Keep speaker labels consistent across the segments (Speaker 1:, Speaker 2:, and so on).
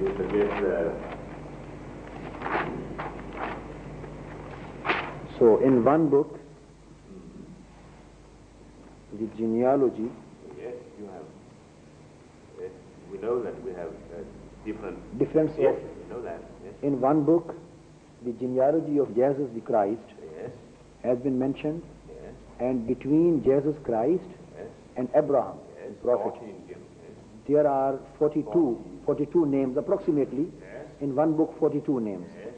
Speaker 1: you suggest
Speaker 2: So in one book, the genealogy.
Speaker 1: Yes, you have. Yes, we know that we have
Speaker 2: difference
Speaker 1: yes,
Speaker 2: of.
Speaker 1: we know that. Yes.
Speaker 2: In one book, the genealogy of Jesus the Christ
Speaker 1: Yes.
Speaker 2: has been mentioned,
Speaker 1: Yes.
Speaker 2: and between Jesus Christ
Speaker 1: Yes.
Speaker 2: and Abraham,
Speaker 1: Yes.
Speaker 2: the prophet,
Speaker 1: 14, yes.
Speaker 2: there are 42 names approximately.
Speaker 1: Yes.
Speaker 2: In one book, 42 names.
Speaker 1: Yes.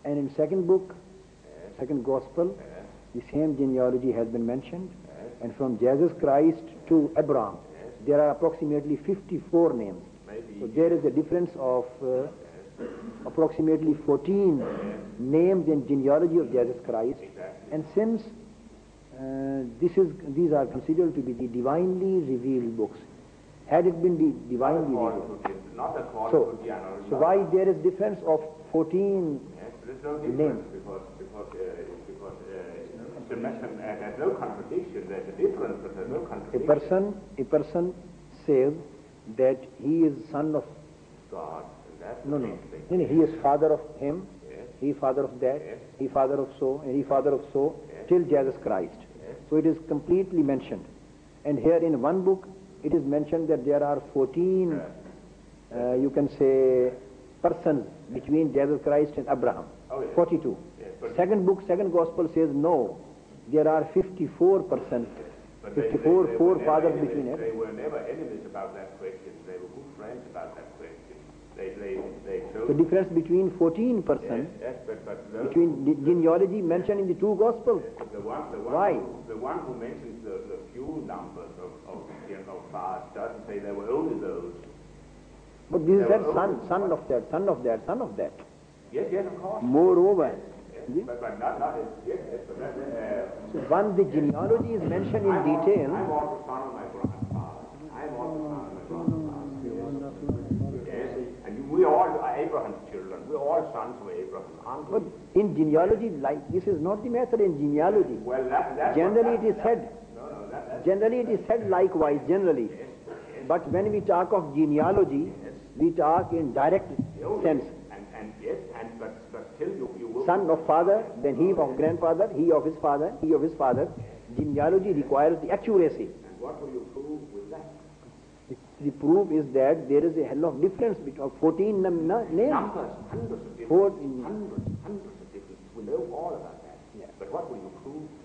Speaker 2: And in second book,
Speaker 1: Yes.
Speaker 2: second gospel,
Speaker 1: Yes.
Speaker 2: the same genealogy has been mentioned.
Speaker 1: Yes.
Speaker 2: And from Jesus Christ to Abraham,
Speaker 1: Yes.
Speaker 2: there are approximately 54 names.
Speaker 1: Maybe.
Speaker 2: So there is a difference of approximately 14 names in genealogy of Jesus Christ.
Speaker 1: Exactly.
Speaker 2: And since these are considered to be the divinely revealed books, had it been the divinely revealed, so why there is difference of 14
Speaker 1: Yes, there's no difference
Speaker 2: names?
Speaker 1: because it's a matter, there's no contradiction. There's a difference, but there's no contradiction.
Speaker 2: A person says that he is son of
Speaker 1: God, and that's
Speaker 2: no,
Speaker 1: the
Speaker 2: no,
Speaker 1: main thing.
Speaker 2: no, he is father of him,
Speaker 1: Yes.
Speaker 2: he father of that,
Speaker 1: Yes.
Speaker 2: he father of so, and he father of so,
Speaker 1: Yes.
Speaker 2: till Jesus Christ.
Speaker 1: Yes.
Speaker 2: So it is completely mentioned. And here in one book, it is mentioned that there are 14, you can say, persons between Jesus Christ and Abraham.
Speaker 1: Oh, yes.
Speaker 2: 42.
Speaker 1: Yes, but
Speaker 2: Second book, second gospel says no, there are 54 persons.
Speaker 1: But
Speaker 2: 54
Speaker 1: they were never
Speaker 2: fathers
Speaker 1: enemies.
Speaker 2: between it.
Speaker 1: They were never enemies about that question. They were good friends about that question. They chose.
Speaker 2: The difference between 14 persons,
Speaker 1: Yes, but those,
Speaker 2: between the genealogy mentioned in the two gospels.
Speaker 1: but the one
Speaker 2: Why?
Speaker 1: who mentions the few numbers of fathers doesn't say there were only those.
Speaker 2: But this
Speaker 1: There
Speaker 2: is
Speaker 1: were
Speaker 2: son,
Speaker 1: only
Speaker 2: son of that, son of that, son of that.
Speaker 1: Yes, of course.
Speaker 2: Moreover,
Speaker 1: Yes, but not yes, but that,
Speaker 2: so when the genealogy is mentioned in
Speaker 1: I'm
Speaker 2: detail,
Speaker 1: also son of my grandfather. I'm also son of my grandfather. Yes, and we all are Abraham's children. We're all sons of Abraham, aren't we?
Speaker 2: but in genealogy, like this is not the matter in genealogy.
Speaker 1: Well, that's
Speaker 2: Generally it is said,
Speaker 1: that's
Speaker 2: generally it is said likewise, generally. But when we talk of genealogy, we talk in direct sense.
Speaker 1: and yes, but still you will.
Speaker 2: Son of father, then he of grandfather, he of his father, he of his father. Genealogy requires the accuracy.
Speaker 1: And what will you prove with that?
Speaker 2: The proof is that there is a hell of difference between 14 names.
Speaker 1: Numbers, hundreds of differences. Hundreds of differences. We know all about that.
Speaker 2: Yeah.
Speaker 1: But what will you prove with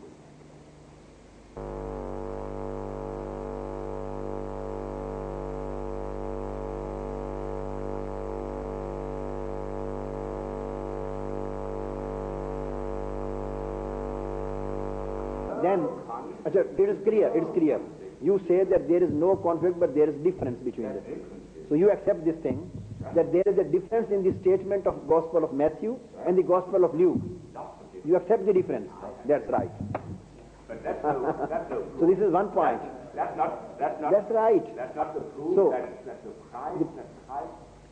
Speaker 2: Then, it is clear. You say that there is no conflict, but there is difference between them. So you accept this thing, that there is a difference in the statement of Gospel of Matthew and the Gospel of Luke. You accept the difference. That's right.
Speaker 1: But that's no proof.
Speaker 2: So this is one point.
Speaker 1: That's
Speaker 2: right.
Speaker 1: That's not the proof
Speaker 2: So,
Speaker 1: that the Christ,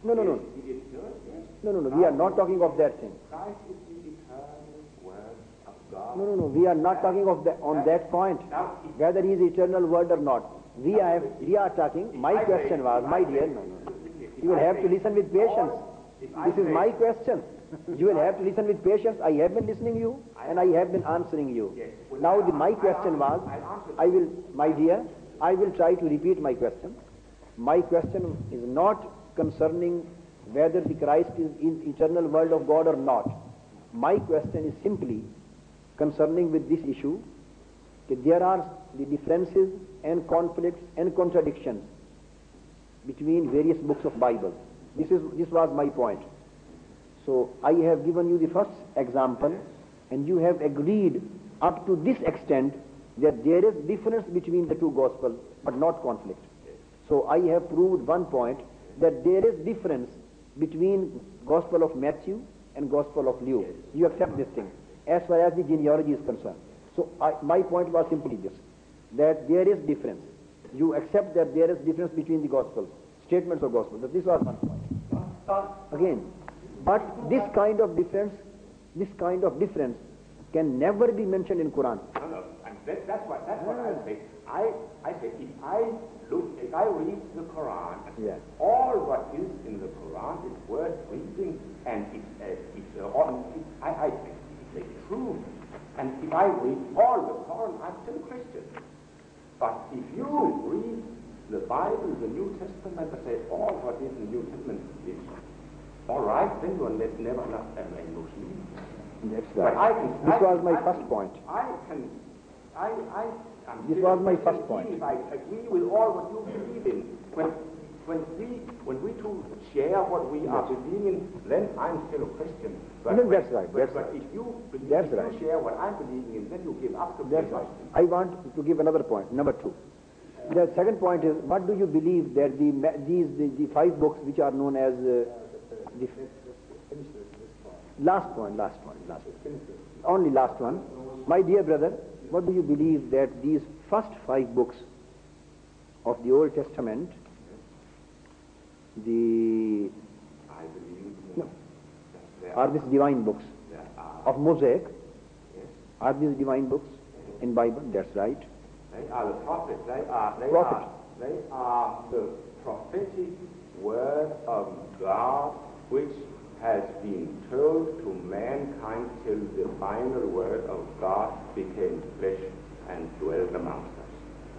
Speaker 2: No.
Speaker 1: is the eternal, yes.
Speaker 2: No. We are not talking of that thing.
Speaker 1: Christ is the eternal word of God.
Speaker 2: No. We are not talking of that on that point.
Speaker 1: Now,
Speaker 2: Whether he is eternal word or not. We are talking. My question was, my dear, no. You will have to listen with patience. This is my question. You will have to listen with patience. I have been listening to you, and I have been answering you. Now my question was, my dear, I will try to repeat my question. My question is not concerning whether the Christ is eternal word of God or not. My question is simply concerning with this issue that there are the differences and conflicts and contradictions between various books of Bible. This was my point. So I have given you the first example, and you have agreed up to this extent that there is difference between the two gospels, but not conflict. So I have proved one point, that there is difference between Gospel of Matthew and Gospel of Luke. You accept this thing, as far as the genealogy is concerned. So my point was simply this, that there is difference. You accept that there is difference between the Gospels, statements of Gospel. But this was one point. Again, but this kind of difference can never be mentioned in Quran.
Speaker 1: No, and that's what I say. I say if I read the Quran, all what is in the Quran is if I read all the Quran, I'm still a Christian. But if you read the Bible, the New Testament, and say all what is in the New Testament is all right, then you are never not a Muslim.
Speaker 2: That's right. This was my first point. This was my first point.
Speaker 1: If I agree with all what you believe in, when we two share what we are believing in, then I'm still a Christian. But
Speaker 2: that's right.
Speaker 1: But if you share what I'm believing in, then you give up to
Speaker 2: That's right. I want to give another point, number 2. The second point is, what do you believe that the 5 books which are known as last point. Only last one. My dear brother, what do you believe that these first 5 books of the Old Testament, are these divine books of Mosaic? Are these divine books in Bible? That's right.
Speaker 1: They are the prophets. They are the prophetic word of God, which has been told to mankind till the final word of God became flesh and dwelt amongst us.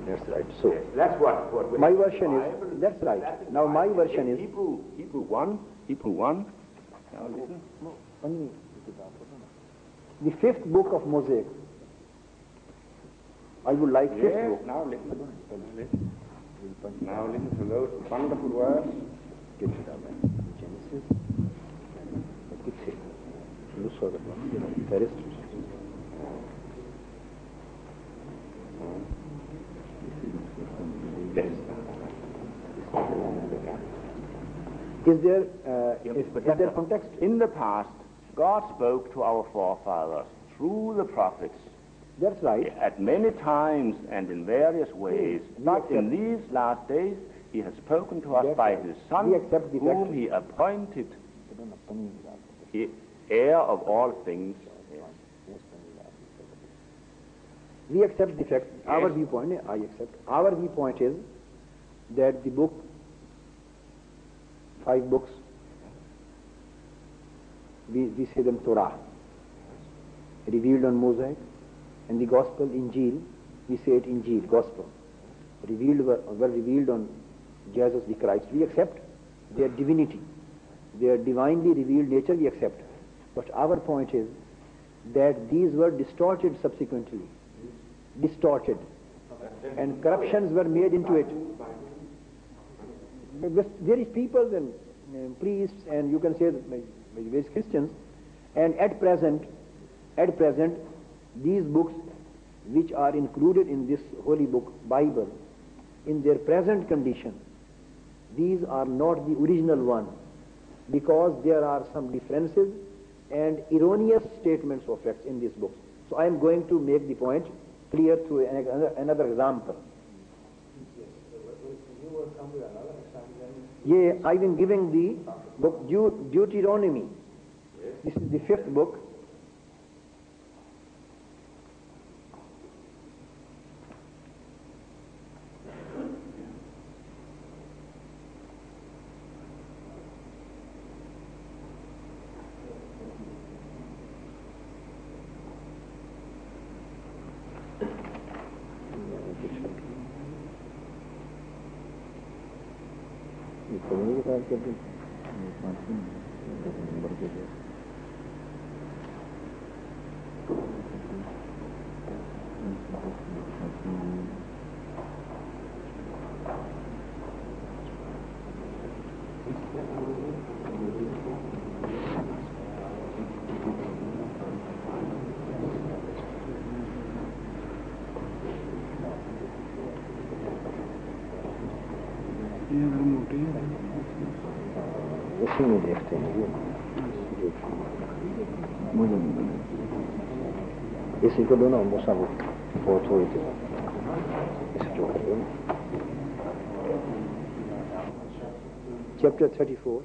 Speaker 2: That's right. So
Speaker 1: yes, that's what
Speaker 2: my version is. That's right. Now my version is
Speaker 1: Hebrew 1. Now listen.
Speaker 2: The 5th book of Mosaic. I would like 5th book.
Speaker 1: Now listen. Now listen to those wonderful words.
Speaker 2: Genesis. Is there context?
Speaker 1: In the past, God spoke to our forefathers through the prophets.
Speaker 2: That's right.
Speaker 1: At many times and in various ways. But in these last days, He has spoken to us by His Son, whom He appointed heir of all things.
Speaker 2: We accept the fact. Yes. Our viewpoint, I accept. Our viewpoint is that the book, 5 books, we say them Torah, revealed on Mosaic, and the Gospel, Injil, we say it Injil, Gospel, were revealed on Jesus the Christ. We accept their divinity, their divinely revealed nature, we accept. But our point is that these were distorted subsequently. Distorted. And corruptions were made into it. There is people and priests, and you can say various Christians, and at present, these books which are included in this holy book, Bible, in their present condition, these are not the original one, because there are some differences and erroneous statements of facts in these books. So I am going to make the point clear through another example. Yeah, I've been giving the book Deuteronomy. This is the 5th book. इसी में देखते हैं इसी को दोनों मूसा को बहुत हुई थी इसे जो Chapter 34.